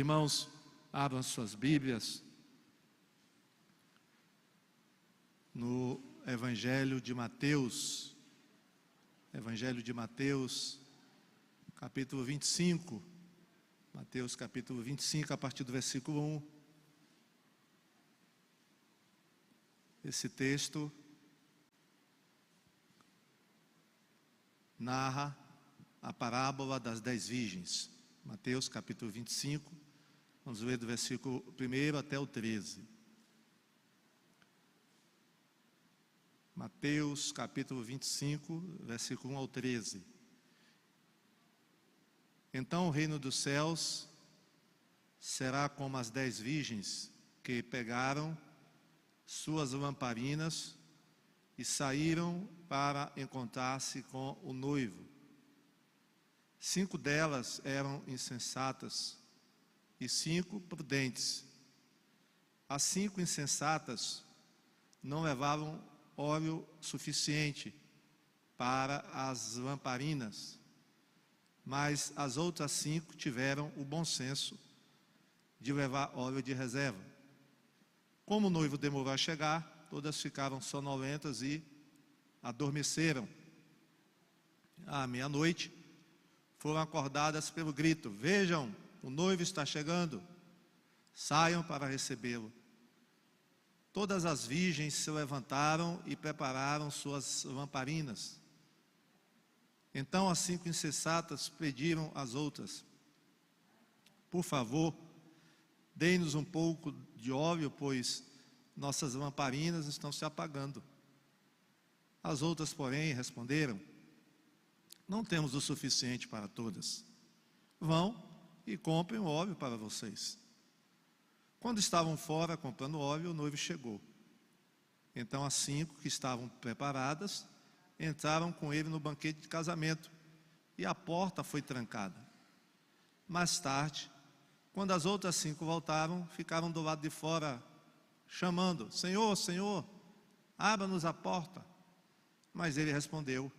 Irmãos, abram suas Bíblias no Evangelho de Mateus, capítulo 25, Mateus capítulo 25, a partir do versículo 1. Esse texto narra a parábola das 10 virgens. Mateus capítulo 25, vamos ler do versículo 1 até o 13. Mateus capítulo 25, versículo 1 ao 13. Então o reino dos céus será como as 10 virgens que pegaram suas lamparinas e saíram para encontrar-se com o noivo. 5 delas eram insensatas e 5 prudentes. As 5 insensatas não levavam óleo suficiente para as lamparinas, mas as outras 5 tiveram o bom senso de levar óleo de reserva. Como o noivo demorou a chegar, todas ficaram sonolentas e adormeceram. À meia-noite, foram acordadas pelo grito: vejam, o noivo está chegando, saiam para recebê-lo. Todas as virgens se levantaram e prepararam suas lamparinas. Então as 5 insensatas pediram às outras: por favor, dê-nos um pouco de óleo, pois nossas lamparinas estão se apagando. As outras, porém, responderam: não temos o suficiente para todas. Vão e comprem o óleo para vocês. Quando estavam fora comprando óleo, o noivo chegou. Então as 5 que estavam preparadas entraram com ele no banquete de casamento, e a porta foi trancada. Mais tarde, quando as outras 5 voltaram, ficaram do lado de fora, chamando: Senhor, Senhor, abra-nos a porta. Mas ele respondeu: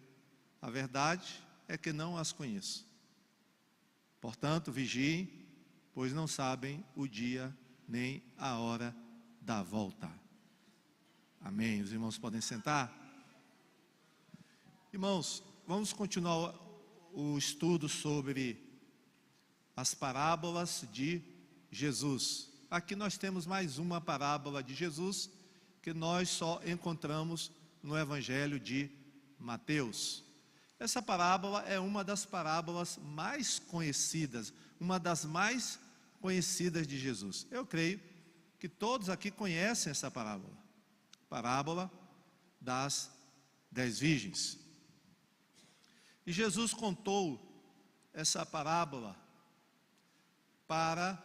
a verdade é que não as conheço. Portanto, vigiem, pois não sabem o dia nem a hora da volta. Amém. Os irmãos podem sentar? Irmãos, vamos continuar o estudo sobre as parábolas de Jesus. Aqui nós temos mais uma parábola de Jesus que nós só encontramos no Evangelho de Mateus. Essa parábola é uma das parábolas mais conhecidas, uma das mais conhecidas de Jesus. Eu creio que todos aqui conhecem essa parábola. Parábola das 10 virgens. E Jesus contou essa parábola para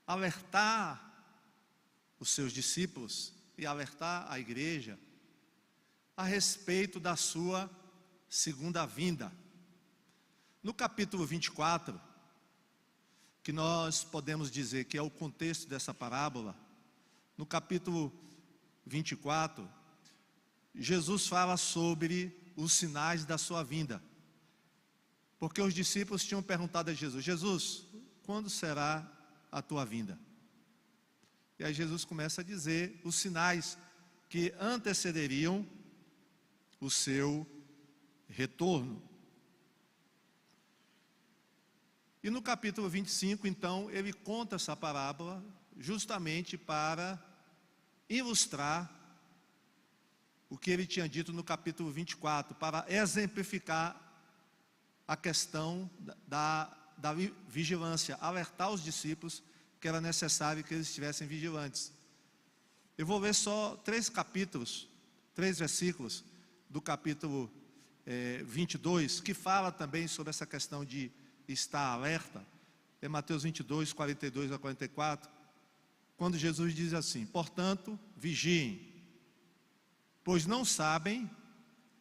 alertar os seus discípulos e alertar a igreja a respeito da sua segunda vinda. No capítulo 24, que nós podemos dizer que é o contexto dessa parábola, no capítulo 24, Jesus fala sobre os sinais da sua vinda. Porque os discípulos tinham perguntado a Jesus: Jesus, quando será a tua vinda? E aí Jesus começa a dizer os sinais que antecederiam o seu retorno. E no capítulo 25, então, ele conta essa parábola justamente para ilustrar o que ele tinha dito no capítulo 24, para exemplificar a questão da vigilância, alertar os discípulos que era necessário que eles estivessem vigilantes. Eu vou ler só 3 versículos do capítulo 22, que fala também sobre essa questão de estar alerta. É Mateus 22, 42 a 44, quando Jesus diz assim: portanto, vigiem, pois não sabem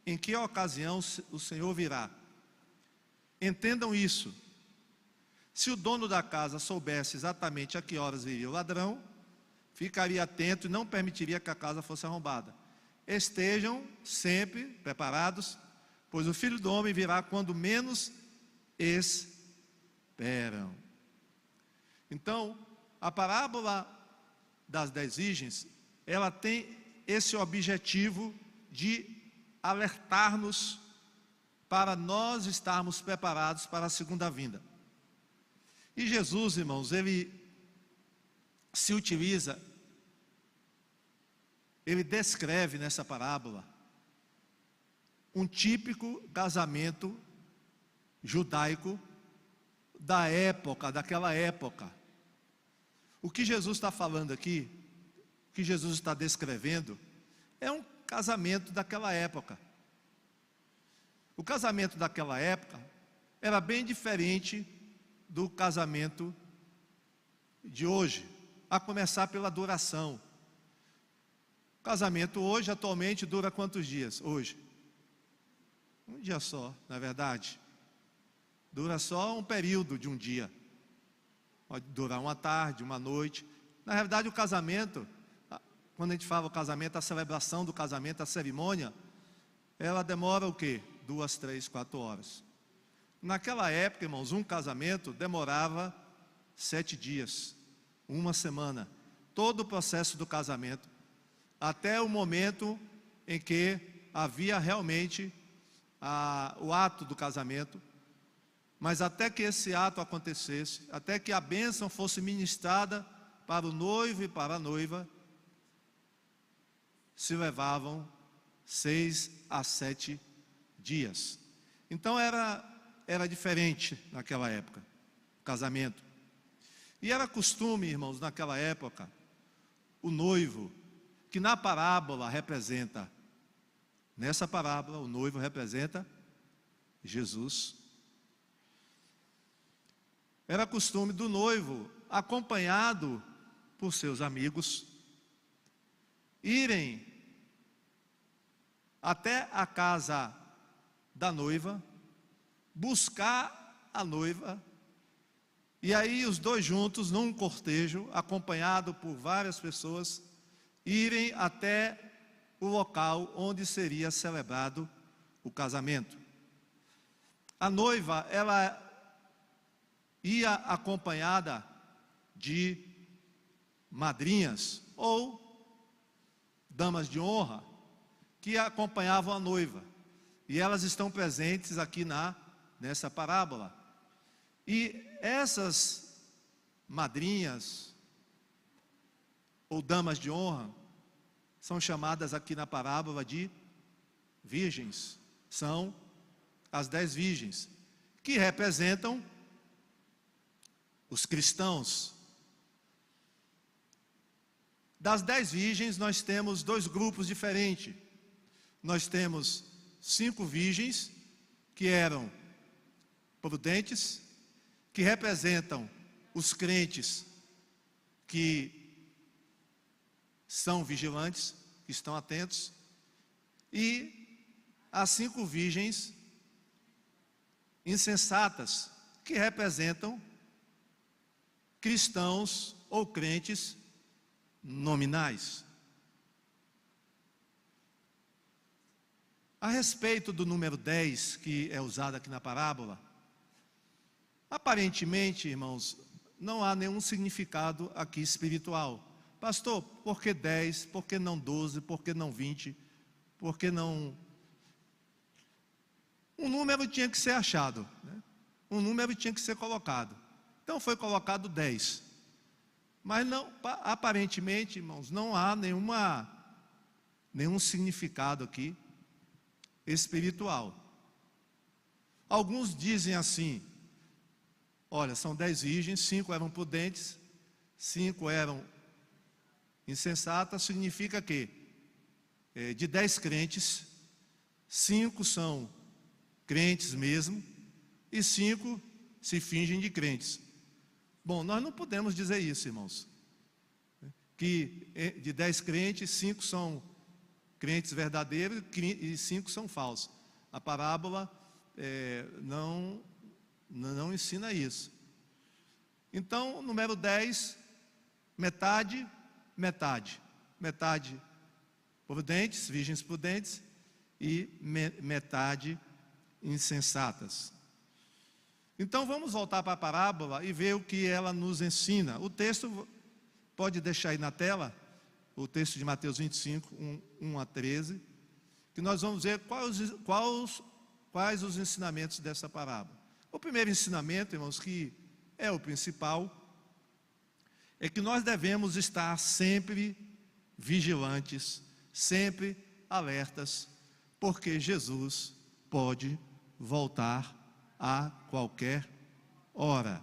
em que ocasião o Senhor virá. Entendam isso. Se o dono da casa soubesse exatamente a que horas viria o ladrão, ficaria atento e não permitiria que a casa fosse arrombada. Estejam sempre preparados, pois o Filho do Homem virá quando menos cooperam. Então, a parábola das 10 virgens, ela tem esse objetivo de alertar-nos para nós estarmos preparados para a segunda vinda. E Jesus, irmãos, ele descreve nessa parábola um típico casamento judaico daquela época. O que Jesus está falando aqui, o que Jesus está descrevendo, é um casamento daquela época. O casamento daquela época era bem diferente do casamento de hoje, a começar pela duração. O casamento hoje, atualmente, dura quantos dias? Hoje? Um dia só, não é verdade? Dura só um período de um dia. Pode durar uma tarde, uma noite. Na realidade, o casamento, quando a gente fala o casamento, a celebração do casamento, a cerimônia, ela demora o quê? 2, 3, 4 horas. Naquela época, irmãos, um casamento demorava 7 dias, uma semana. Todo o processo do casamento, até o momento em que havia realmente o ato do casamento. Mas até que esse ato acontecesse, até que a bênção fosse ministrada para o noivo e para a noiva, se levavam 6 a 7 dias. Então era diferente naquela época, o casamento. E era costume, irmãos, naquela época, o noivo, que na parábola representa, nessa parábola, o noivo representa Jesus. Era costume do noivo, acompanhado por seus amigos, irem até a casa da noiva, buscar a noiva, e aí os dois juntos, num cortejo, acompanhado por várias pessoas, irem até o local onde seria celebrado o casamento. A noiva, ela ia acompanhada de madrinhas ou damas de honra que acompanhavam a noiva. E elas estão presentes aqui nessa parábola. E essas madrinhas ou damas de honra são chamadas aqui na parábola de virgens. São as 10 virgens, que representam os cristãos. Das 10 virgens, nós temos 2 grupos diferentes. Nós temos 5 virgens, que eram prudentes, que representam os crentes que são vigilantes, que estão atentos, e as 5 virgens insensatas, que representam cristãos ou crentes nominais. A respeito do número 10, que é usado aqui na parábola, aparentemente, irmãos, não há nenhum significado aqui espiritual. Pastor, por que 10? Por que não 12? Por que não 20? Por que não... Um número tinha que ser achado, né? Um número tinha que ser colocado. Então foi colocado 10. Mas não, aparentemente, irmãos, não há nenhum significado aqui espiritual. Alguns dizem assim: olha, são 10 virgens, 5 eram prudentes, 5 eram insensatas. Significa que de 10 crentes, 5 são crentes mesmo, e 5 se fingem de crentes. Bom, nós não podemos dizer isso, irmãos, que de 10 crentes, 5 são crentes verdadeiros e 5 são falsos. A parábola não ensina isso. Então, número 10, metade prudentes, virgens prudentes, e metade insensatas. Então vamos voltar para a parábola e ver o que ela nos ensina. O texto, pode deixar aí na tela, o texto de Mateus 25, 1 a 13, que nós vamos ver quais os ensinamentos dessa parábola. O primeiro ensinamento, irmãos, que é o principal, é que nós devemos estar sempre vigilantes, sempre alertas, porque Jesus pode voltar a qualquer hora.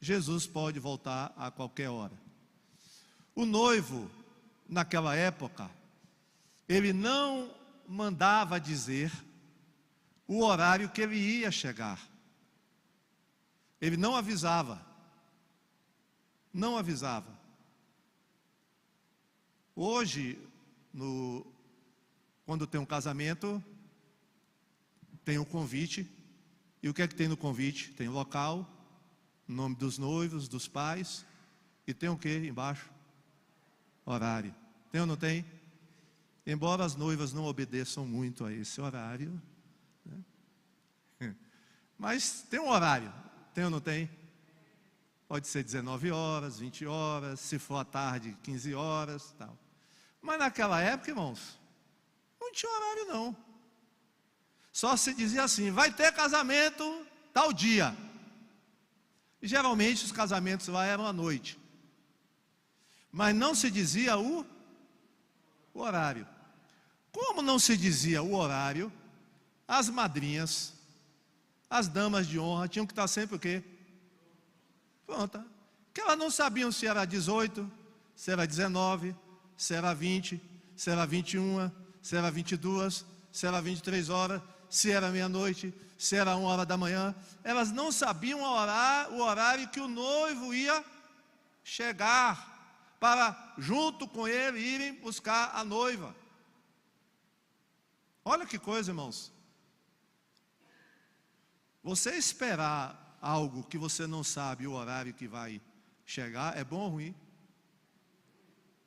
Jesus pode voltar a qualquer hora. O noivo, naquela época, ele não mandava dizer o horário que ele ia chegar. Ele não avisava. Não avisava. Hoje, quando tem um casamento, tem um convite. E o que é que tem no convite? Tem o local, o nome dos noivos, dos pais. E tem o que embaixo? Horário. Tem ou não tem? Embora as noivas não obedeçam muito a esse horário, né? Mas tem um horário. Tem ou não tem? Pode ser 19 horas, 20 horas, se for à tarde, 15 horas, tal. Mas naquela época, irmãos, não tinha horário não. Só se dizia assim, vai ter casamento tal dia. E geralmente os casamentos lá eram à noite. Mas não se dizia o horário. Como não se dizia o horário, as madrinhas, as damas de honra tinham que estar sempre o quê? Pronta. Porque elas não sabiam se era 18, se era 19, se era 20, se era 21, se era 22, se era 23 horas, se era meia-noite, se era 1 hora da manhã. Elas não sabiam o horário que o noivo ia chegar para, junto com ele, irem buscar a noiva. Olha que coisa, irmãos. Você esperar algo que você não sabe o horário que vai chegar, é bom ou ruim?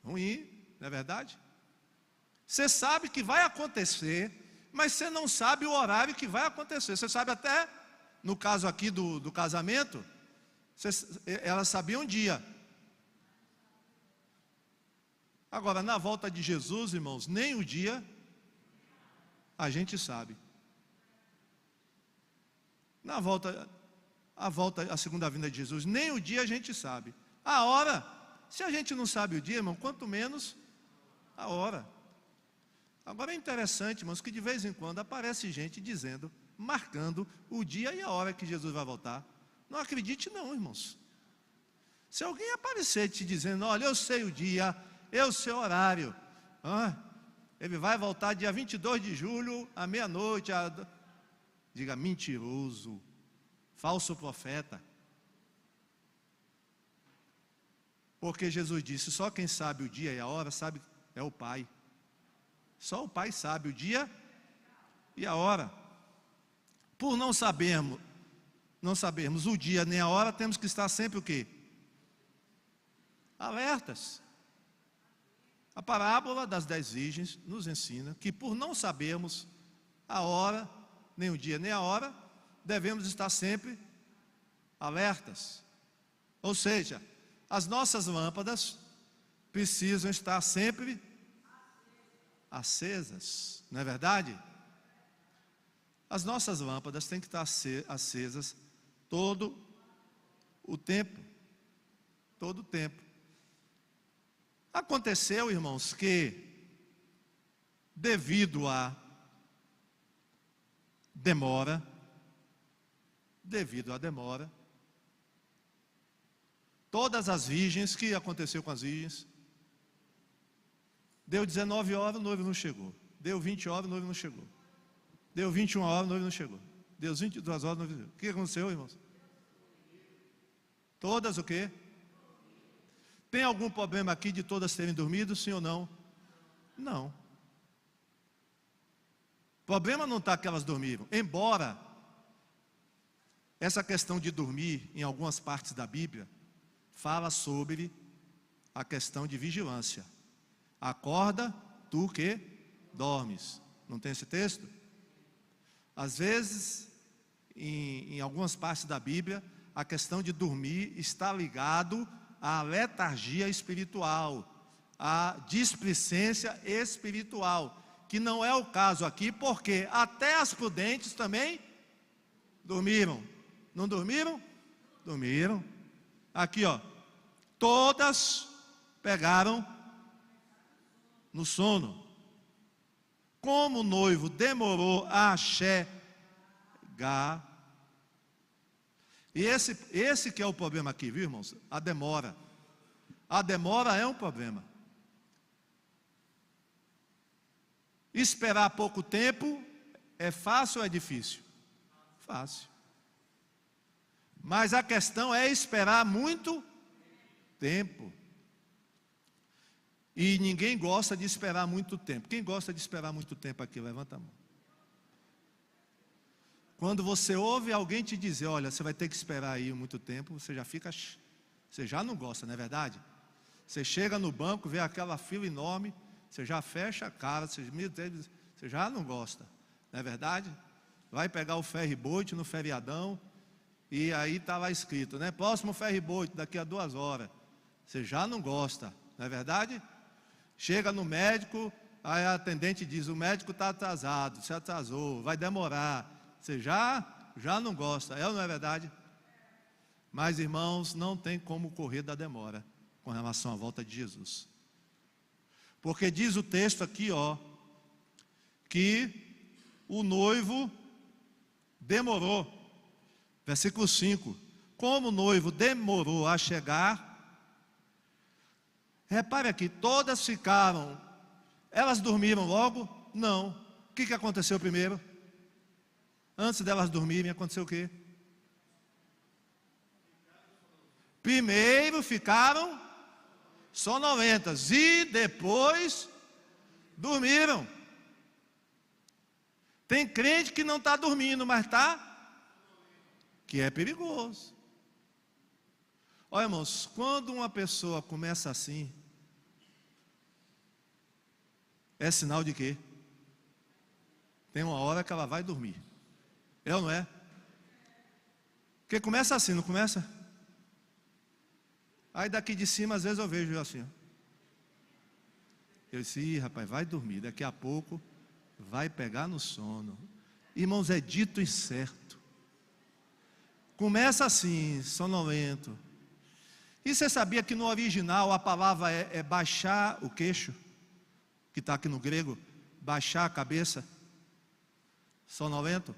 Ruim, não é verdade? Você sabe que vai acontecer, mas você não sabe o horário que vai acontecer. Você sabe até, no caso aqui do casamento, elas sabiam o dia. Agora, na volta de Jesus, irmãos, nem o dia a gente sabe. A segunda vinda de Jesus, nem o dia a gente sabe. A hora, se a gente não sabe o dia, irmão, quanto menos a hora. Agora é interessante, irmãos, que de vez em quando aparece gente dizendo, marcando o dia e a hora que Jesus vai voltar. Não acredite não, irmãos. Se alguém aparecer te dizendo, olha, eu sei o dia, eu sei o horário, ele vai voltar dia 22 de julho, à meia-noite, diga, mentiroso, falso profeta. Porque Jesus disse, só quem sabe o dia e a hora sabe, é o Pai. Só o Pai sabe o dia e a hora. Por não sabermos o dia nem a hora, temos que estar sempre o quê? Alertas. A parábola das 10 virgens nos ensina que por não sabermos a hora, nem o dia nem a hora, devemos estar sempre alertas. Ou seja, as nossas lâmpadas precisam estar sempre acesas, não é verdade? As nossas lâmpadas têm que estar acesas todo o tempo. Todo o tempo. Aconteceu, irmãos, que devido à demora, todas as virgens, que aconteceu com as virgens? Deu 19 horas, o noivo não chegou. Deu 20 horas, o noivo não chegou. Deu 21 horas, o noivo não chegou. Deu 22 horas, o noivo não chegou. O que aconteceu, irmãos? Todas o quê? Tem algum problema aqui de todas terem dormido, sim ou não? Não. O problema não está que elas dormiram. Embora essa questão de dormir, em algumas partes da Bíblia, fala sobre a questão de vigilância. Acorda, tu que dormes. Não tem esse texto? Às vezes, em algumas partes da Bíblia, a questão de dormir está ligado à letargia espiritual, à displicência espiritual, que não é o caso aqui, porque até as prudentes também dormiram. Não dormiram? Dormiram. Aqui, ó, todas pegaram no sono. Como o noivo demorou a chegar. E esse que é o problema aqui, viu, irmãos? A demora. A demora é um problema. Esperar pouco tempo é fácil ou é difícil? Fácil. Mas a questão é esperar muito tempo. E ninguém gosta de esperar muito tempo. Quem gosta de esperar muito tempo aqui? Levanta a mão. Quando você ouve alguém te dizer, olha, você vai ter que esperar aí muito tempo, você já não gosta, não é verdade? Você chega no banco, vê aquela fila enorme, você já fecha a cara, você já não gosta, não é verdade? Vai pegar o ferry-boat no feriadão, e aí está lá escrito, né? Próximo ferry-boat, daqui a 2 horas. Você já não gosta, não é verdade? Chega no médico, aí a atendente diz, o médico está atrasado, se atrasou, vai demorar. Você já não gosta, é ou não é verdade? Mas, irmãos, não tem como correr da demora com relação à volta de Jesus. Porque diz o texto aqui, ó, que o noivo demorou. Versículo 5. Como o noivo demorou a chegar, repare aqui, todas ficaram, elas dormiram logo? Não. O que aconteceu primeiro? Antes delas dormirem, aconteceu o quê? Primeiro ficaram sonolentas e depois dormiram. Tem crente que não está dormindo, mas está, que é perigoso. Olha, irmãos, quando uma pessoa começa assim, é sinal de quê? Tem uma hora que ela vai dormir. É ou não é? Porque começa assim, não começa? Aí daqui de cima, às vezes eu vejo assim, ó. Eu disse, rapaz, vai dormir, daqui a pouco vai pegar no sono. Irmãos, é dito e certo. Começa assim, sonolento. E você sabia que no original a palavra é baixar o queixo? Que está aqui no grego, baixar a cabeça. Sonolento.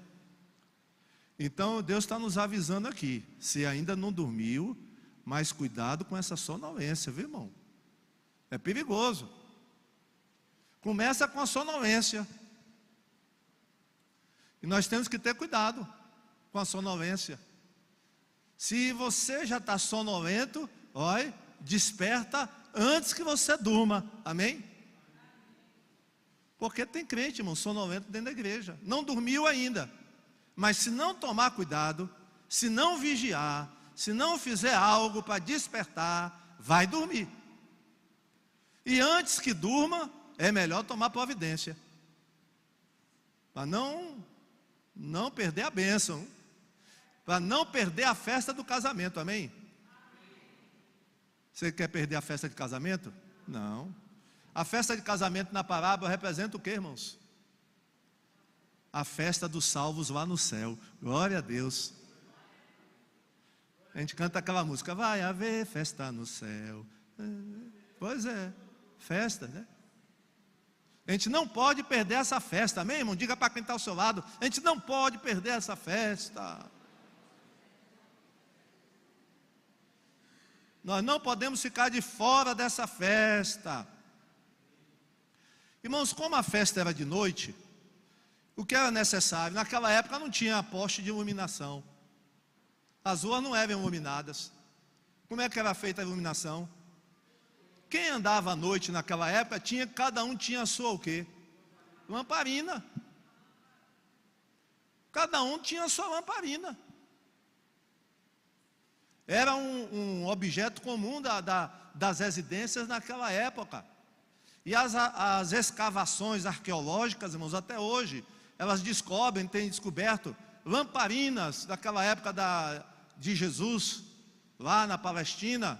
Então Deus está nos avisando aqui. Se ainda não dormiu, mas cuidado com essa sonolência, viu, irmão? É perigoso. Começa com a sonolência. E nós temos que ter cuidado com a sonolência. Se você já está sonolento, olha, desperta antes que você durma. Amém? Porque tem crente, irmão, sonolento dentro da igreja. Não dormiu ainda. Mas se não tomar cuidado, se não vigiar, se não fizer algo para despertar, vai dormir. E antes que durma, é melhor tomar providência. Para não perder a bênção. Para não perder a festa do casamento, amém? Você quer perder a festa de casamento? Não. A festa de casamento na parábola representa o que, irmãos? A festa dos salvos lá no céu. Glória a Deus. A gente canta aquela música, vai haver festa no céu. Pois é, festa, né? A gente não pode perder essa festa, amém, irmão? Diga para quem está ao seu lado, a gente não pode perder essa festa. Nós não podemos ficar de fora dessa festa. Irmãos, como a festa era de noite, o que era necessário? Naquela época não tinha poste de iluminação. As ruas não eram iluminadas. Como é que era feita a iluminação? Quem andava à noite naquela época, cada um tinha a sua o quê? Lamparina. Cada um tinha a sua lamparina. Era um objeto comum das residências naquela época. E as escavações arqueológicas, irmãos, até hoje, elas têm descoberto lamparinas daquela época de Jesus, lá na Palestina,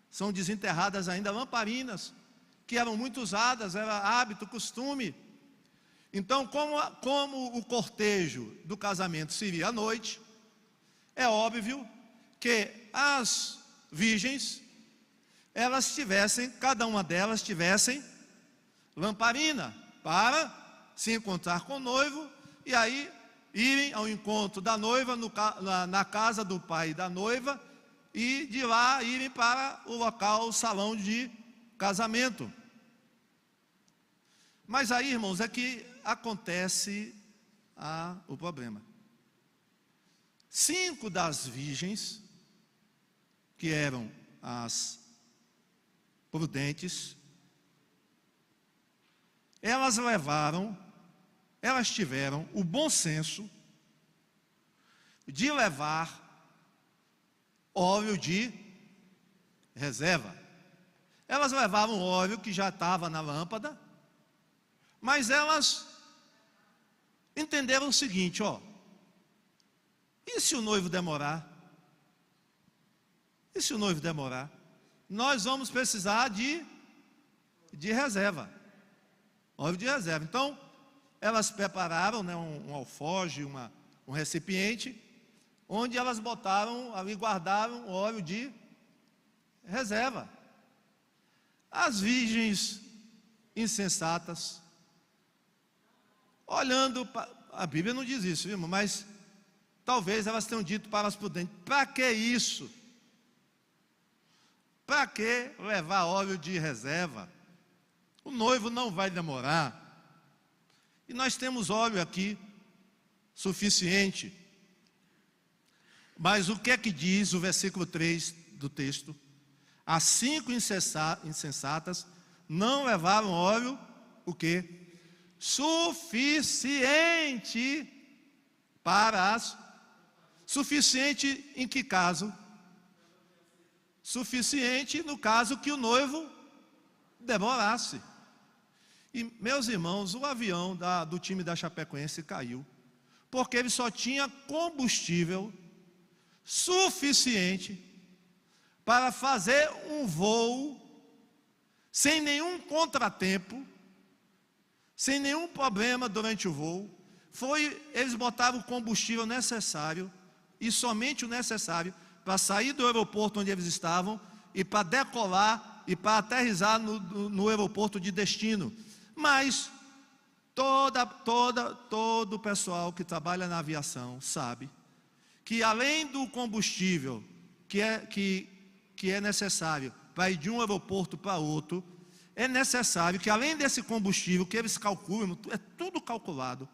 são desenterradas ainda lamparinas, que eram muito usadas, era hábito, costume. Então, como o cortejo do casamento seria à noite, é óbvio que as virgens, elas tivessem, cada uma delas tivessem lamparina, para se encontrar com o noivo, e aí irem ao encontro da noiva na casa do pai da noiva, e de lá irem para o local, o salão de casamento. Mas aí, irmãos, é que acontece o problema. 5 das virgens, que eram as prudentes, elas tiveram o bom senso de levar óleo de reserva. Elas levavam óleo que já estava na lâmpada, mas elas entenderam o seguinte, e se o noivo demorar? E se o noivo demorar? Nós vamos precisar de reserva, óleo de reserva. Então, elas prepararam, né, um alforje, um recipiente, onde elas botaram ali, guardaram óleo de reserva. As virgens insensatas, olhando, a Bíblia não diz isso, irmão, mas talvez elas tenham dito para as prudentes: para que isso? Para que levar óleo de reserva? O noivo não vai demorar. E nós temos óleo aqui suficiente. Mas o que é que diz o versículo 3 do texto? As 5 insensatas não levaram óleo, o quê? Suficiente para as... Suficiente em que caso? Suficiente no caso que o noivo demorasse. E, meus irmãos, o avião do time da Chapecoense caiu, porque ele só tinha combustível suficiente para fazer um voo sem nenhum contratempo, sem nenhum problema durante o voo. Eles botavam o combustível necessário, e somente o necessário, para sair do aeroporto onde eles estavam, e para decolar, e para aterrissar no aeroporto de destino. Mas todo o pessoal que trabalha na aviação sabe que, além do combustível que é necessário para ir de um aeroporto para outro, é necessário que, além desse combustível que eles calculam, é tudo calculado,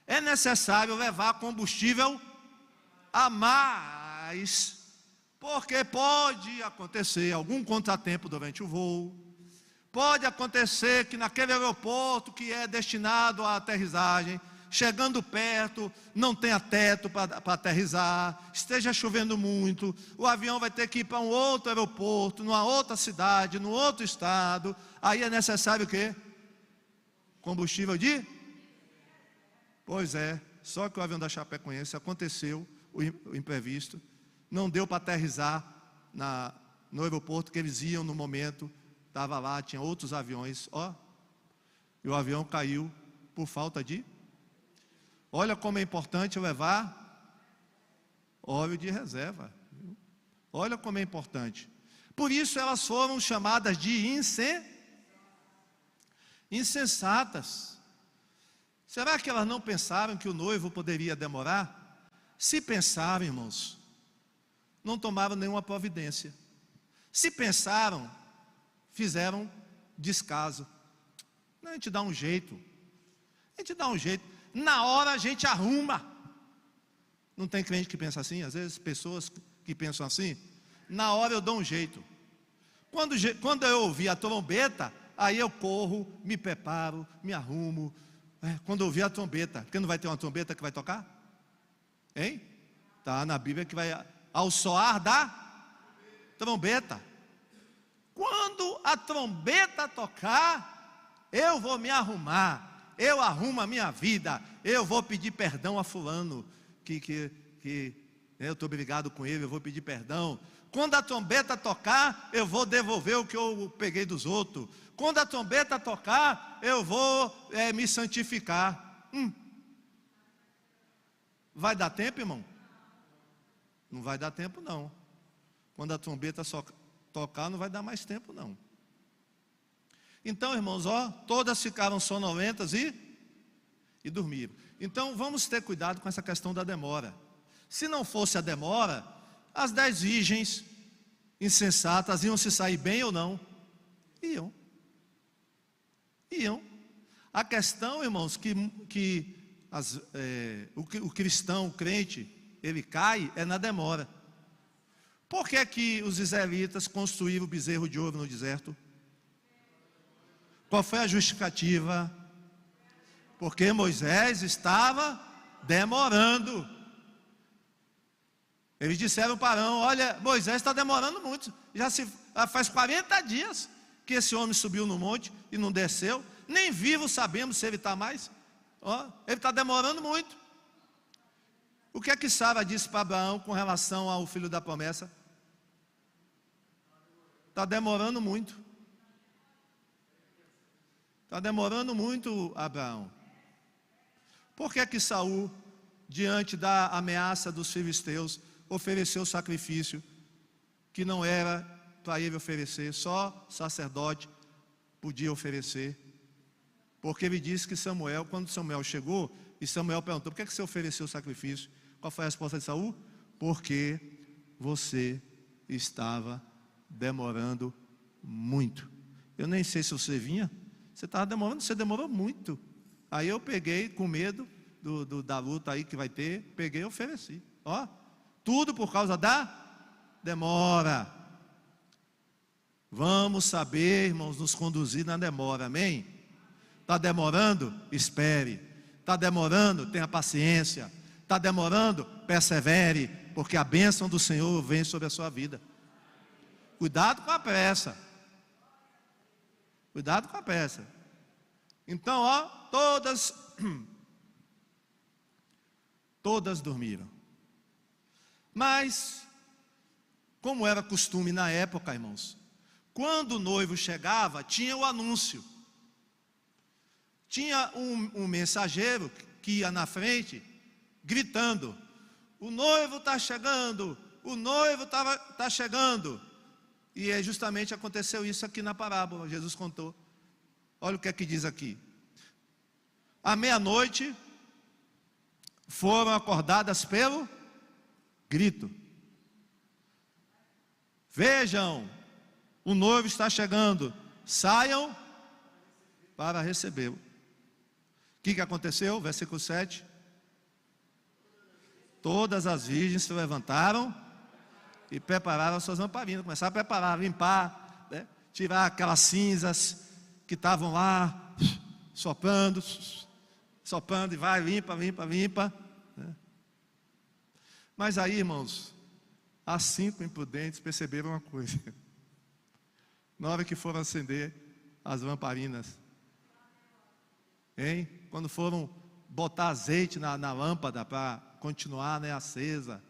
é necessário levar combustível a mais, porque pode acontecer algum contratempo durante o voo, pode acontecer que naquele aeroporto que é destinado à aterrissagem, chegando perto, não tenha teto para aterrissar, esteja chovendo muito, o avião vai ter que ir para um outro aeroporto, numa outra cidade, num outro estado. Aí é necessário o quê? Combustível de? Pois é, só que o avião da Chapecoense aconteceu o imprevisto, não deu para aterrissar no aeroporto que eles iam no momento, estava lá, tinha outros aviões, e o avião caiu por falta de... Olha como é importante levar óleo de reserva. Olha como é importante. Por isso elas foram chamadas de insensatas. Será que elas não pensaram que o noivo poderia demorar? Se pensaram, irmãos, não tomaram nenhuma providência. Se pensaram, fizeram descaso. A gente dá um jeito. Na hora a gente arruma. Não tem crente que pensa assim? Às vezes pessoas que pensam assim. Na hora eu dou um jeito. Quando eu ouvir a trombeta, aí eu corro, me preparo, me arrumo. Quando eu ouvir a trombeta, porque não vai ter uma trombeta que vai tocar? Hein? Está na Bíblia que vai ao soar da trombeta. Quando a trombeta tocar, eu vou me arrumar. eu arrumo a minha vida, eu vou pedir perdão a fulano, que eu estou brigado com ele, eu vou pedir perdão. Quando a trombeta tocar, eu vou devolver o que eu peguei dos outros. Quando a trombeta tocar, eu vou me santificar. Vai dar tempo, irmão? Não vai dar tempo, não. Quando a trombeta só tocar, não vai dar mais tempo, não. Então, irmãos, todas ficaram sonolentas e dormiram. Então, vamos ter cuidado com essa questão da demora. Se não fosse a demora, as 10 virgens insensatas iam se sair bem ou não? Iam. A questão, irmãos, que o cristão, o crente, ele cai na demora. Por que os israelitas construíram o bezerro de ouro no deserto? Qual foi a justificativa? Porque Moisés estava demorando. Eles disseram para Arão: olha, Moisés está demorando muito, já faz 40 dias que esse homem subiu no monte e não desceu, nem vivo sabemos se ele está mais. Ele está demorando muito. O que é que Sara disse para Abraão com relação ao filho da promessa? Está demorando muito. Está demorando muito, Abraão. Por que Saul, diante da ameaça dos filisteus, ofereceu sacrifício que não era para ele oferecer, só sacerdote podia oferecer? Porque ele disse que Samuel, quando Samuel chegou, e Samuel perguntou: por que você ofereceu o sacrifício? Qual foi a resposta de Saul? Porque você estava demorando muito. Eu nem sei se você vinha, você estava demorando, você demorou muito. Aí eu peguei, com medo da luta aí que vai ter, peguei e ofereci. Tudo por causa da demora. Vamos saber, irmãos, nos conduzir na demora, amém? Está demorando? Espere. Está demorando? Tenha paciência. Está demorando? Persevere, porque a bênção do Senhor vem sobre a sua vida. Cuidado com a pressa. Cuidado com a pressa. Então, todas dormiram. Mas, como era costume na época, irmãos, quando o noivo chegava, tinha o anúncio. Tinha um mensageiro que ia na frente, gritando: o noivo está chegando, o noivo está chegando. E justamente aconteceu isso aqui na parábola, Jesus contou. Olha o que é que diz aqui. À meia-noite, foram acordadas pelo grito: vejam, o noivo está chegando, saiam para recebê-lo. O que aconteceu? Versículo 7. Todas as virgens se levantaram e prepararam as suas lamparinas. Começaram a preparar, limpar, né? Tirar aquelas cinzas que estavam lá, soprando, e vai, limpa, né? Mas aí, irmãos, as 5 imprudentes perceberam uma coisa. Na hora que foram acender as lamparinas, quando foram botar azeite na lâmpada para continuar, né, acesa,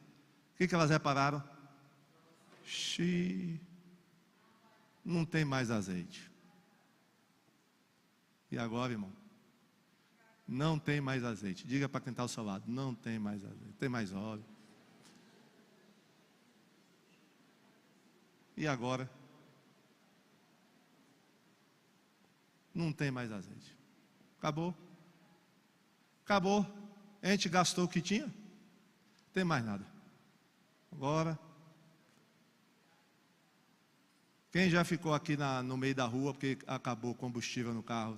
o que elas repararam? Não tem mais azeite. E agora, irmão? Não tem mais azeite. Diga para quem está ao seu lado: não tem mais azeite, tem mais óleo. E agora? Não tem mais azeite. Acabou. A gente gastou o que tinha, não tem mais nada. Agora, quem já ficou aqui no meio da rua porque acabou o combustível no carro?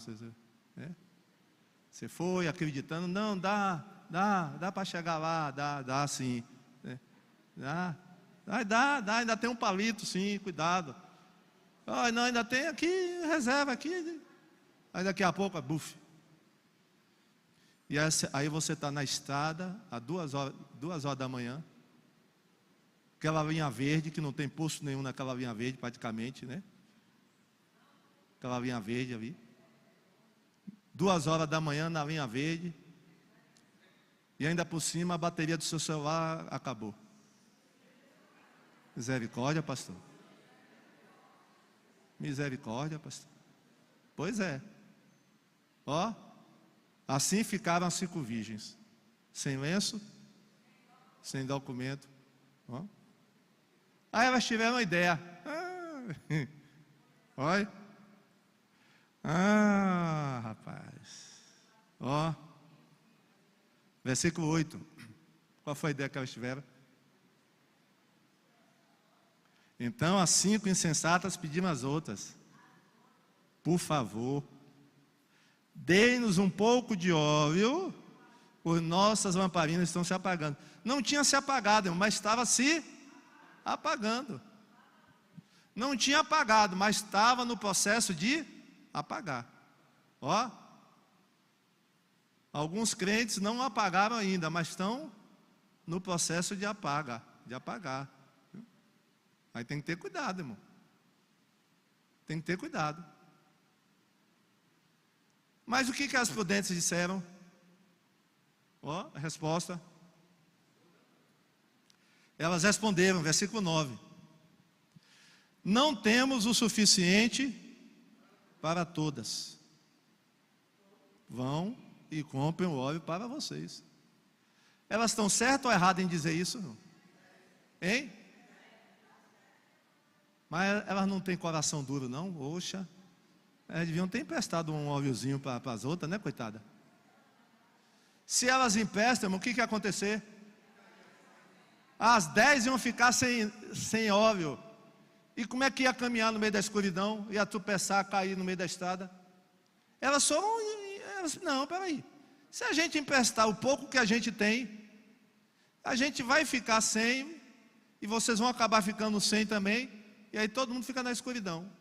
Você foi acreditando: não, dá para chegar lá, dá sim, né? Dá, ainda tem um palito, sim, cuidado. Não, ainda tem aqui, reserva aqui. Aí daqui a pouco, buf. E aí você está na estrada, às 2 horas da manhã, aquela linha verde, que não tem posto nenhum naquela linha verde praticamente, né? Aquela linha verde ali, 2h da manhã na linha verde, e ainda por cima a bateria do seu celular acabou. Misericórdia, pastor. Misericórdia, pastor. Pois é. Ó, assim ficaram as 5 virgens, sem lenço, sem documento. Ó. Aí elas tiveram uma ideia. Olha. Rapaz. Ó. Versículo 8. Qual foi a ideia que elas tiveram? Então as 5 insensatas pediram às outras: por favor, dê-nos um pouco de óleo, pois nossas lamparinas estão se apagando. Não tinha se apagado, mas estava se apagando. Não tinha apagado, mas estava no processo de apagar. Ó, alguns crentes não apagaram ainda, mas estão no processo de apagar. Aí tem que ter cuidado, irmão. Tem que ter cuidado. Mas o que as prudentes disseram? Ó, a resposta. Elas responderam, versículo 9: não temos o suficiente para todas. Vão e comprem o óleo para vocês. Elas estão certas ou erradas em dizer isso? Hein? Mas elas não têm coração duro, não? Oxa. Elas deviam ter emprestado um óleozinho para as outras, né, coitada? Se elas emprestam, o que ia acontecer? As 10 iam ficar sem óleo. E como é que ia caminhar no meio da escuridão? Ia tropeçar, cair no meio da estrada? Elas foram... não, peraí. Se a gente emprestar o pouco que a gente tem, a gente vai ficar sem, e vocês vão acabar ficando sem também, e aí todo mundo fica na escuridão.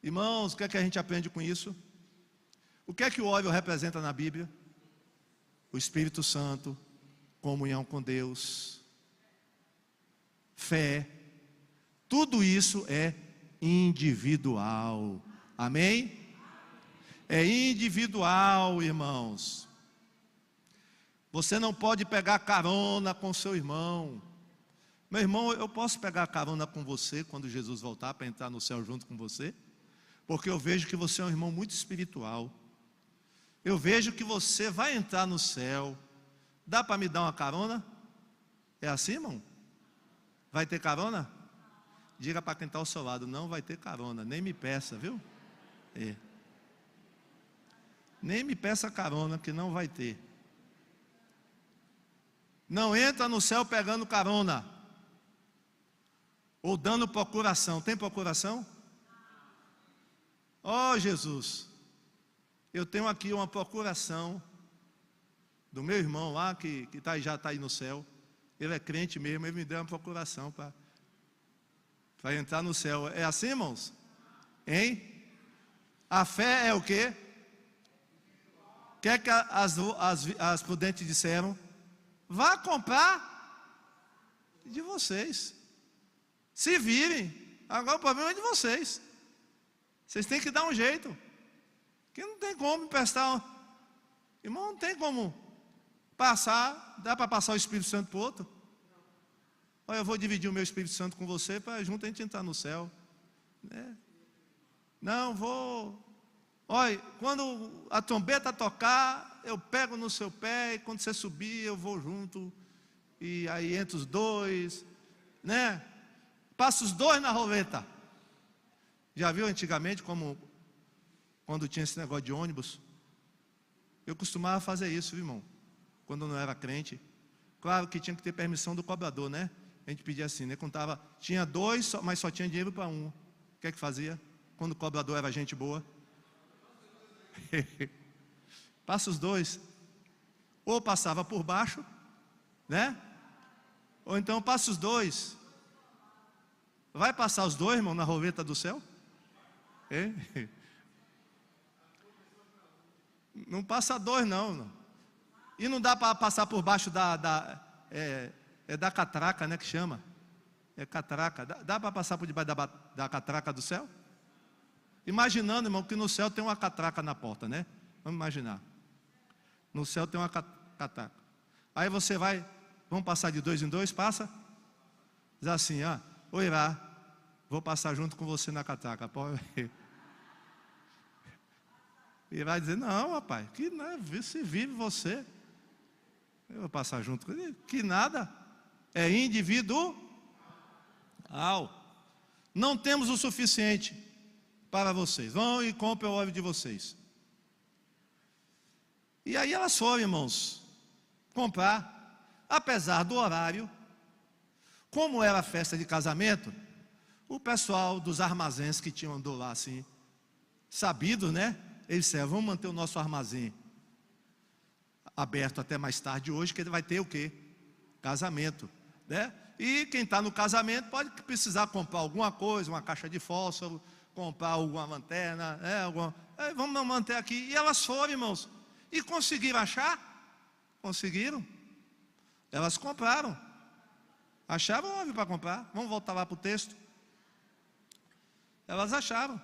Irmãos, o que é que a gente aprende com isso? O que é que o óleo representa na Bíblia? O Espírito Santo, comunhão com Deus, fé. Tudo isso é individual. Amém? É individual, irmãos. Você não pode pegar carona com seu irmão. Meu irmão, eu posso pegar carona com você quando Jesus voltar para entrar no céu junto com você? Porque eu vejo que você é um irmão muito espiritual. Eu vejo que você vai entrar no céu. Dá para me dar uma carona? É assim, irmão? Vai ter carona? Diga para quem está ao seu lado: não vai ter carona, nem me peça, viu? É. Nem me peça carona, que não vai ter. Não entra no céu pegando carona, ou dando procuração. Tem procuração? Oh, Jesus, eu tenho aqui uma procuração do meu irmão lá, que já está aí no céu. Ele é crente mesmo, ele me deu uma procuração para entrar no céu. É assim, irmãos? Hein? A fé é o quê? O que é que as prudentes disseram? Vá comprar de vocês. Se virem. Agora o problema é de vocês. Vocês têm que dar um jeito. Que não tem como emprestar. Irmão, não tem como passar. Dá para passar o Espírito Santo para o outro? Olha, eu vou dividir o meu Espírito Santo com você para junto a gente entrar no céu. Não, vou. Olha, quando a trombeta tocar, eu pego no seu pé, e quando você subir, eu vou junto. E aí entre os dois, né? Passa os dois na roleta. Já viu antigamente como, quando tinha esse negócio de ônibus? Eu costumava fazer isso, viu, irmão? Quando eu não era crente. Claro que tinha que ter permissão do cobrador, né? A gente pedia assim, né? Contava, tinha 2, mas só tinha dinheiro para 1. O que é que fazia? Quando o cobrador era gente boa. Passa os 2. Ou passava por baixo, né? Ou então passa os 2. Vai passar os 2, irmão, na roleta do céu? Não passa 2, não. E não dá para passar por baixo da catraca, né, que chama? É catraca. Dá para passar por debaixo da catraca do céu? Imaginando, irmão, que no céu tem uma catraca na porta, né? Vamos imaginar. No céu tem uma catraca. Aí você vai, vamos passar de 2 em 2, passa? Diz assim, oi Irá, vou passar junto com você na catraca. E vai dizer, não, rapaz, que nada, se vive você. Eu vou passar junto com ele. Que nada, é individual. Não temos o suficiente para vocês. Vão e comprem o óleo de vocês. E aí elas foram, irmãos, comprar, apesar do horário. Como era a festa de casamento, o pessoal dos armazéns que tinham andado lá assim, sabido, né? Eles disseram, vamos manter o nosso armazém aberto até mais tarde hoje, que ele vai ter o quê? Casamento, né? E quem está no casamento pode precisar comprar alguma coisa, uma caixa de fósforo, comprar alguma lanterna, vamos manter aqui. E elas foram, irmãos, e conseguiram achar? Conseguiram. Elas compraram. Acharam óleo para comprar. Vamos voltar lá para o texto. Elas acharam.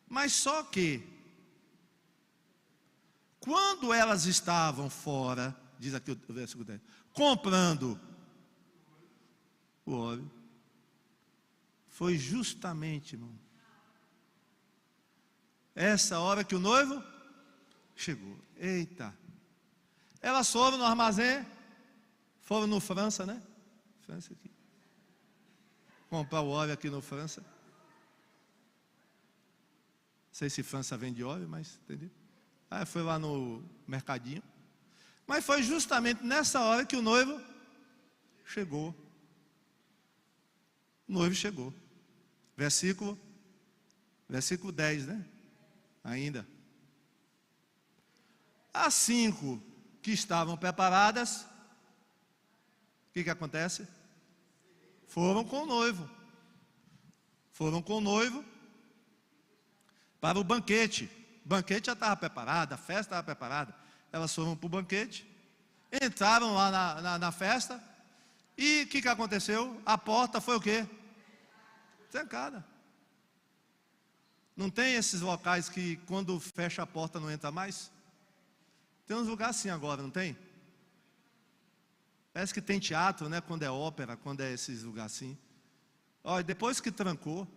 Mas só que, quando elas estavam fora, diz aqui o versículo 10, comprando o óleo, foi justamente, irmão, essa hora que o noivo chegou. Eita! Elas foram no armazém, foram no França, né? França aqui. Comprar o óleo aqui no França. Não sei se França vende óleo, mas entendeu? Aí foi lá no mercadinho. Mas foi justamente nessa hora que o noivo chegou. O noivo chegou. Versículo 10, né? Ainda. As 5 que estavam preparadas, o que acontece? Foram com o noivo. Foram com o noivo para o banquete. O banquete já estava preparado, a festa estava preparada. Elas foram para o banquete, entraram lá na festa, e o que aconteceu? A porta foi o quê? Trancada. Não tem esses locais que quando fecha a porta não entra mais? Tem uns lugares assim agora, não tem? Parece que tem teatro, né? Quando é ópera, quando é esses lugares assim. Olha, depois que trancou,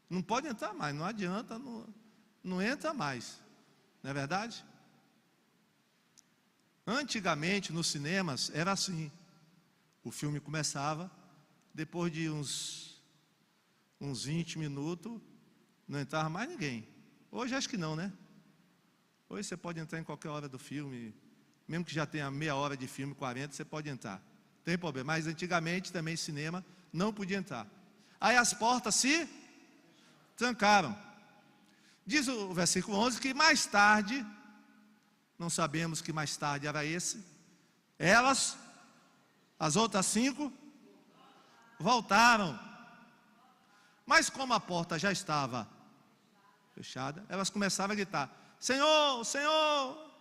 não pode entrar mais, não adianta, não entra mais. Não é verdade? Antigamente, nos cinemas, era assim. O filme começava, depois de uns 20 minutos, não entrava mais ninguém. Hoje acho que não, né? Hoje você pode entrar em qualquer hora do filme, mesmo que já tenha meia hora de filme, 40, você pode entrar. Não tem problema. Mas antigamente também cinema não podia entrar. Aí as portas se trancaram. Diz o versículo 11 que mais tarde, não sabemos que mais tarde era esse, elas, as outras 5, voltaram. Mas como a porta já estava fechada, elas começaram a gritar: Senhor, Senhor,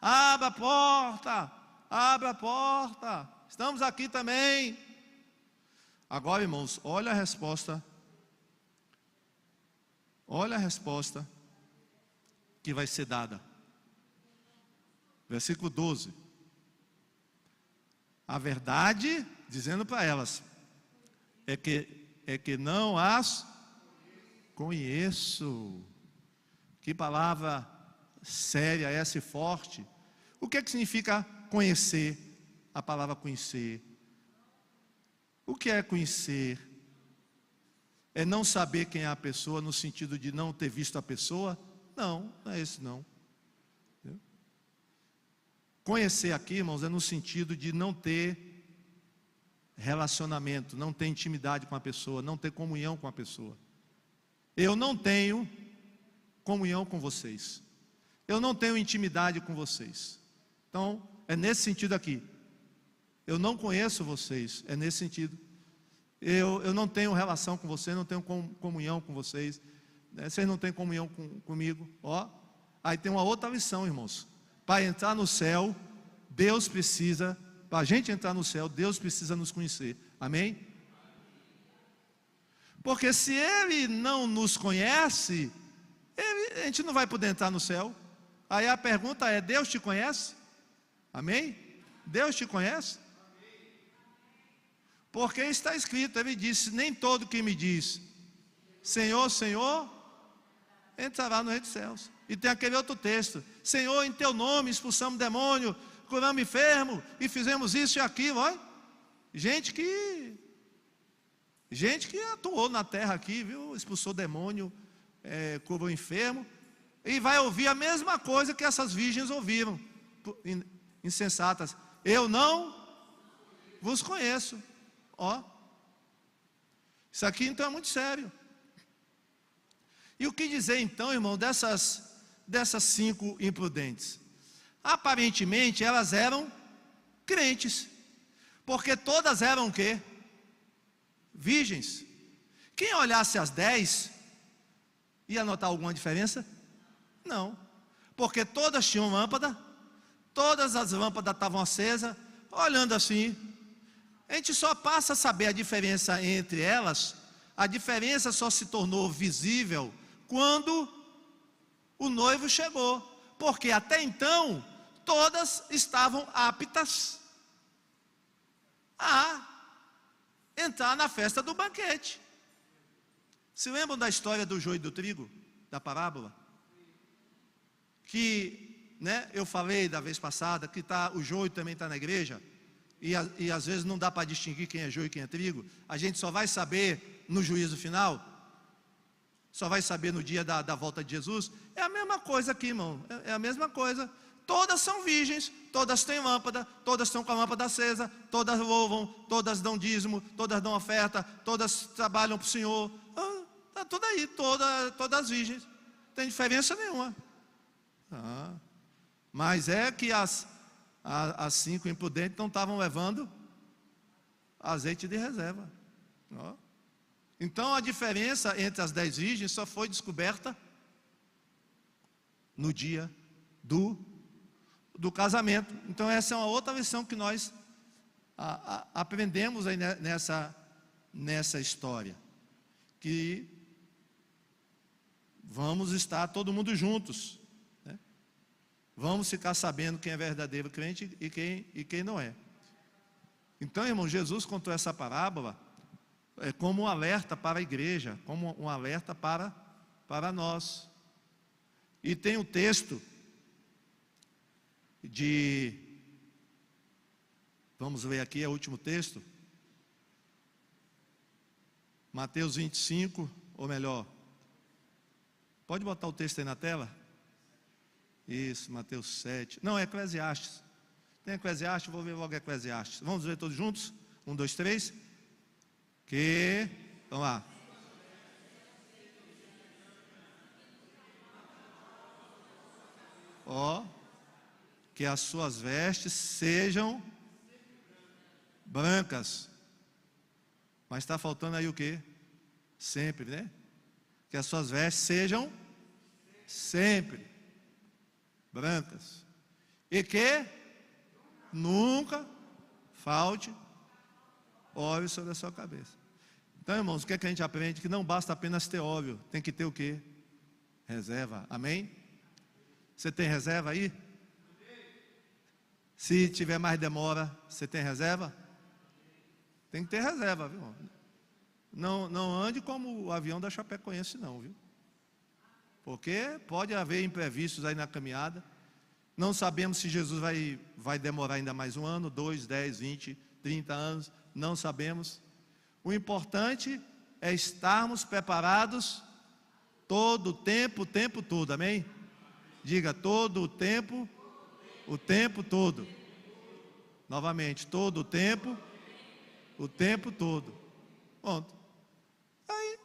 abra a porta, estamos aqui também. Agora, irmãos, olha a resposta que vai ser dada. Versículo 12. A verdade, dizendo para elas, é que não as conheço. Que palavra séria essa e forte. O que significa conhecer? A palavra conhecer. O que é conhecer? É não saber quem é a pessoa, no sentido de não ter visto a pessoa? Não, não é isso não. Entendeu? Conhecer aqui, irmãos, é no sentido de não ter relacionamento, não ter intimidade com a pessoa, não ter comunhão com a pessoa. Eu não tenho comunhão com vocês. Eu não tenho intimidade com vocês. Então, é nesse sentido aqui. Eu não conheço vocês, é nesse sentido. Eu não tenho relação com vocês, não tenho comunhão com vocês. Vocês não têm comunhão comigo. Aí tem uma outra lição, irmãos. Para entrar no céu, Deus precisa, para a gente entrar no céu, Deus precisa nos conhecer. Amém? Porque se Ele não nos conhece, a gente não vai poder entrar no céu. Aí a pergunta é: Deus te conhece? Amém? Deus te conhece? Porque está escrito, Ele disse: nem todo que me diz Senhor, Senhor, entrará no reino dos céus. E tem aquele outro texto: Senhor, em teu nome expulsamos demônio, curamos enfermo e fizemos isso e aquilo. Olha, gente que atuou na terra aqui, viu? Expulsou demônio, curou enfermo, e vai ouvir a mesma coisa que essas virgens ouviram, insensatas: eu não vos conheço. Ó, isso aqui então é muito sério. E o que dizer então, irmão, dessas 5 imprudentes? Aparentemente elas eram crentes, porque todas eram o quê? Virgens. Quem olhasse as 10 ia notar alguma diferença? Não, porque todas tinham lâmpada, todas as lâmpadas estavam acesas. Olhando assim, a gente só passa a saber a diferença entre elas. A diferença só se tornou visível quando o noivo chegou, porque até então todas estavam aptas a entrar na festa do banquete. Se lembram da história do joio e do trigo, da parábola? Que, eu falei da vez passada que o joio também está na igreja, e às vezes não dá para distinguir quem é joio e quem é trigo. A gente só vai saber no juízo final, só vai saber no dia da volta de Jesus. É a mesma coisa aqui, irmão, é a mesma coisa. Todas são virgens, todas têm lâmpada, todas estão com a lâmpada acesa, todas louvam, todas dão dízimo, todas dão oferta, todas trabalham para o Senhor. Está tudo aí, todas virgens, não tem diferença nenhuma. Mas é que as 5 imprudentes não estavam levando azeite de reserva. Então a diferença entre as 10 virgens só foi descoberta no dia do casamento. Então essa é uma outra lição que nós aprendemos aí nessa história, que vamos estar todo mundo juntos, vamos ficar sabendo quem é verdadeiro crente e quem não é. Então, irmão, Jesus contou essa parábola como um alerta para a igreja, como um alerta para nós. E tem um texto vamos ler aqui, é o último texto, Mateus 25, ou melhor, pode botar o texto aí na tela? Isso, Mateus 7, não, é Eclesiastes. Tem Eclesiastes, vou ver logo Eclesiastes. Vamos ver todos juntos? 1, 2, 3. Vamos lá. Que as suas vestes sejam brancas. Mas está faltando aí o quê? Sempre, né? Que as suas vestes sejam sempre brancas. E que nunca falte óleo sobre a sua cabeça. Então, irmãos, o que é que a gente aprende? Que não basta apenas ter óleo, tem que ter o quê? Reserva. Amém? Você tem reserva aí? Se tiver mais demora, você tem reserva? Tem que ter reserva, viu? Não ande como o avião da Chapecoense não, viu? Porque pode haver imprevistos aí na caminhada. Não sabemos se Jesus vai demorar ainda mais 1 ano, 2, 10, 20, 30 anos. Não sabemos. O importante é estarmos preparados todo o tempo todo, amém? Diga, todo o tempo todo. Novamente, todo o tempo todo. Pronto. Aí,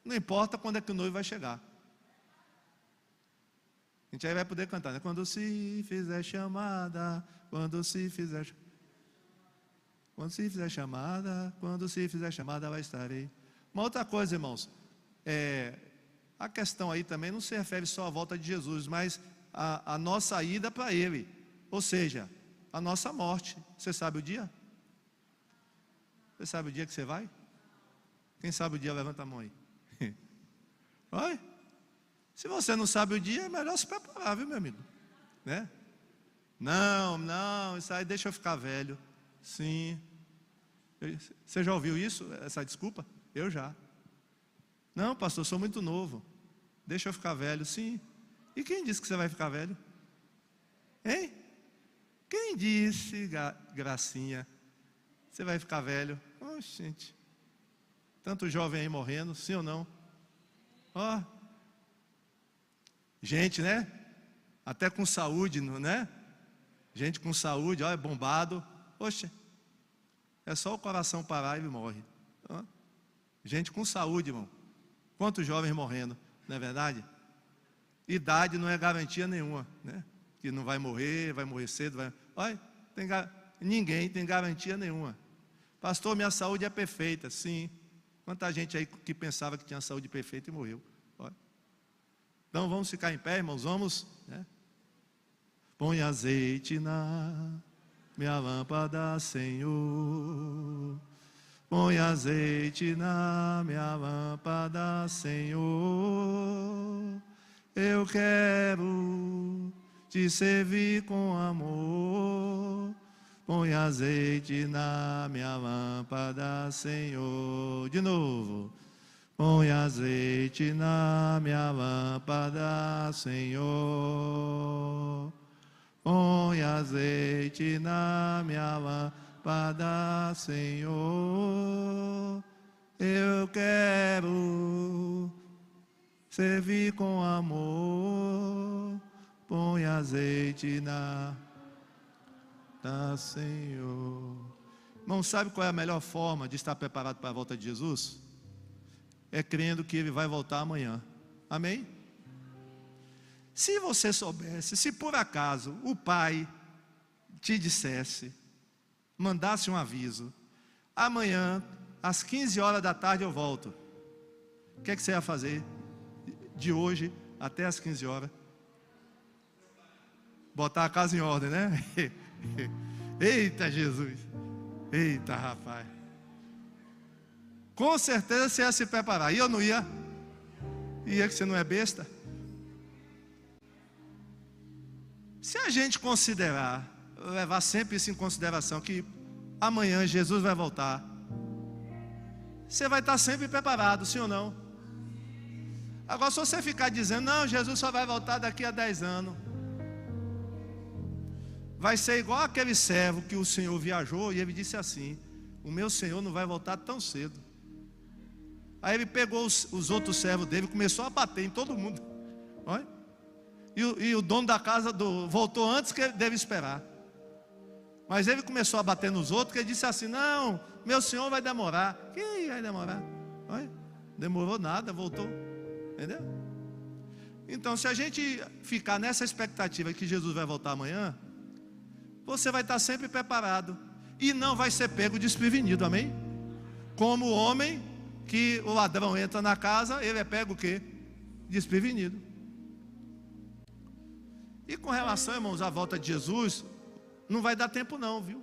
não importa quando é que o noivo vai chegar. A gente aí vai poder cantar, né? Quando se fizer chamada, quando se fizer chamada, lá estarei. Uma outra coisa, irmãos, a questão aí também não se refere só à volta de Jesus, mas a nossa ida para Ele, ou seja, a nossa morte. Você sabe o dia? Você sabe o dia que você vai? Quem sabe o dia, levanta a mão aí. Oi? Se você não sabe o dia, é melhor se preparar, viu, meu amigo? Né? Não, isso aí deixa eu ficar velho. Sim. Você já ouviu isso, essa desculpa? Eu já. Não, pastor, sou muito novo. Deixa eu ficar velho. Sim. E quem disse que você vai ficar velho? Hein? Quem disse, gracinha, você vai ficar velho? Oh, gente. Tanto jovem aí morrendo, sim ou não? Ó. Gente, né? Até com saúde, né? Gente com saúde, ó, é bombado. Oxe, é só o coração parar e ele morre. Ó. Gente com saúde, irmão. Quantos jovens morrendo, não é verdade? Idade não é garantia nenhuma, né? Que não vai morrer cedo. Olha, ninguém tem garantia nenhuma. Pastor, minha saúde é perfeita. Sim. Quanta gente aí que pensava que tinha saúde perfeita e morreu. Olha. Então vamos ficar em pé, irmãos, vamos, né? Põe azeite na minha lâmpada, Senhor. Põe azeite na minha lâmpada, Senhor. Eu quero te servir com amor. Põe azeite na minha lâmpada, Senhor. De novo. Põe azeite na minha lâmpada, Senhor. Põe azeite na minha lâmpada, Senhor. Eu quero servir com amor. Põe azeite na Senhor. Irmão, sabe qual é a melhor forma de estar preparado para a volta de Jesus? É crendo que Ele vai voltar amanhã. Amém? Se você soubesse, se por acaso o Pai te dissesse, mandasse um aviso, amanhã, às 15 horas da tarde eu volto, o que é que você ia fazer de hoje até às 15 horas? Botar a casa em ordem, né? Eita Jesus, eita rapaz, com certeza você ia se preparar. E eu não ia? Ia que você não é besta? Se a gente considerar, levar sempre isso em consideração, que amanhã Jesus vai voltar, você vai estar sempre preparado, sim ou não? Agora, se você ficar dizendo, não, Jesus só vai voltar daqui a 10 anos, vai ser igual aquele servo que o Senhor viajou e ele disse assim: o meu Senhor não vai voltar tão cedo. Aí ele pegou os outros servos dele e começou a bater em todo mundo. Olha. E o dono da casa voltou antes que ele deve esperar. Mas ele começou a bater nos outros, que ele disse assim: não, meu Senhor vai demorar. Quem vai demorar? Olha, demorou nada, voltou. Entendeu? Então, se a gente ficar nessa expectativa que Jesus vai voltar amanhã, você vai estar sempre preparado e não vai ser pego desprevenido, amém? Como o homem que o ladrão entra na casa, ele é pego o quê? Desprevenido. E com relação, irmãos, à volta de Jesus, não vai dar tempo não, viu?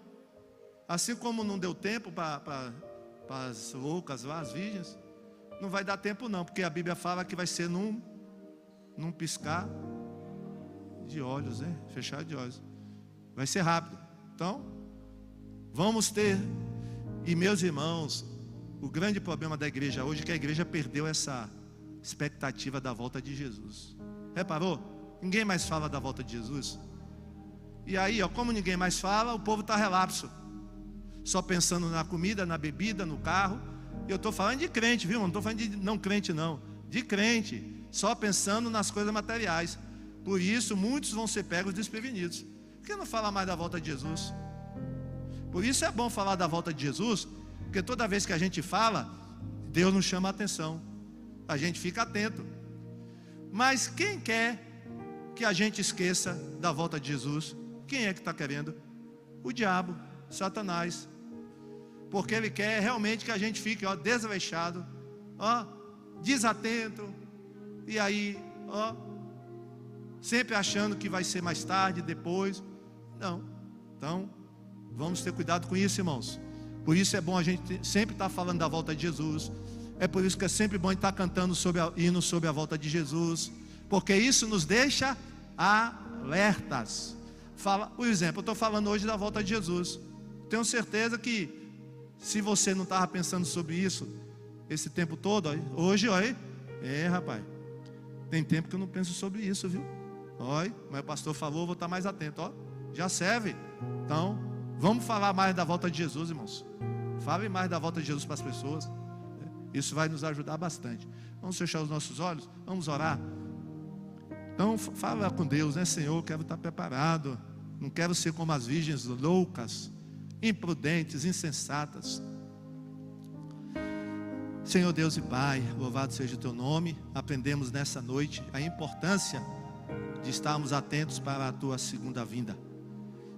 Assim como não deu tempo para as loucas lá, as virgens, não vai dar tempo não, porque a Bíblia fala que vai ser num piscar de olhos, né? Fechar de olhos. Vai ser rápido. Então, vamos ter. E meus irmãos, o grande problema da igreja hoje é que a igreja perdeu essa expectativa da volta de Jesus. Reparou? Ninguém mais fala da volta de Jesus. E aí, ó, como ninguém mais fala, o povo está relapso, só pensando na comida, na bebida, no carro. Eu estou falando de crente, viu? Não estou falando de não crente não, de crente, só pensando nas coisas materiais. Por isso muitos vão ser pegos desprevenidos. Por que não fala mais da volta de Jesus? Por isso é bom falar da volta de Jesus, porque toda vez que a gente fala, Deus nos chama a atenção, a gente fica atento. Mas quem quer que a gente esqueça da volta de Jesus? Quem é que está querendo? O diabo, Satanás. Porque ele quer realmente que a gente fique, ó, desleixado, ó, desatento, e aí, ó, sempre achando que vai ser mais tarde, depois. Não. Então, vamos ter cuidado com isso, irmãos. Por isso é bom a gente sempre estar falando da volta de Jesus, É por isso que é sempre bom estar cantando hino sobre a volta de Jesus, porque isso nos deixa alertas. Por exemplo, eu estou falando hoje da volta de Jesus. Tenho certeza que, se você não estava pensando sobre isso esse tempo todo, hoje, olha, rapaz, tem tempo que eu não penso sobre isso, viu? Olha, mas o pastor falou, vou estar mais atento, ó, já serve. Então, vamos falar mais da volta de Jesus, irmãos. Fale mais da volta de Jesus para as pessoas. Isso vai nos ajudar bastante. Vamos fechar os nossos olhos, vamos orar. Então, fala com Deus, né, Senhor? Eu quero estar preparado. Não quero ser como as virgens loucas, imprudentes, insensatas. Senhor Deus e Pai, louvado seja o Teu nome. Aprendemos nessa noite a importância de estarmos atentos para a Tua segunda vinda.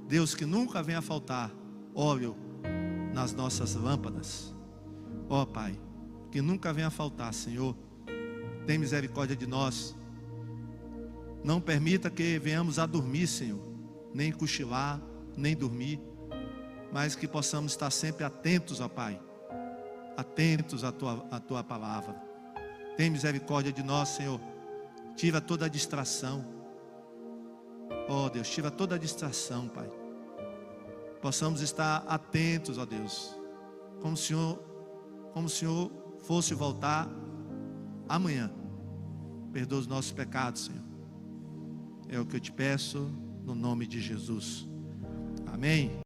Deus, que nunca venha faltar óleo nas nossas lâmpadas. Ó Pai, que nunca venha faltar, Senhor. Tem misericórdia de nós. Não permita que venhamos a dormir, Senhor, nem cochilar, nem dormir, mas que possamos estar sempre atentos, ó Pai, atentos à Tua palavra. Tem misericórdia de nós, Senhor. Tira toda a distração. Ó Deus, tira toda a distração, Pai. Possamos estar atentos, ó Deus, como o Senhor fosse voltar amanhã. Perdoa os nossos pecados, Senhor. É o que eu te peço, no nome de Jesus. Amém.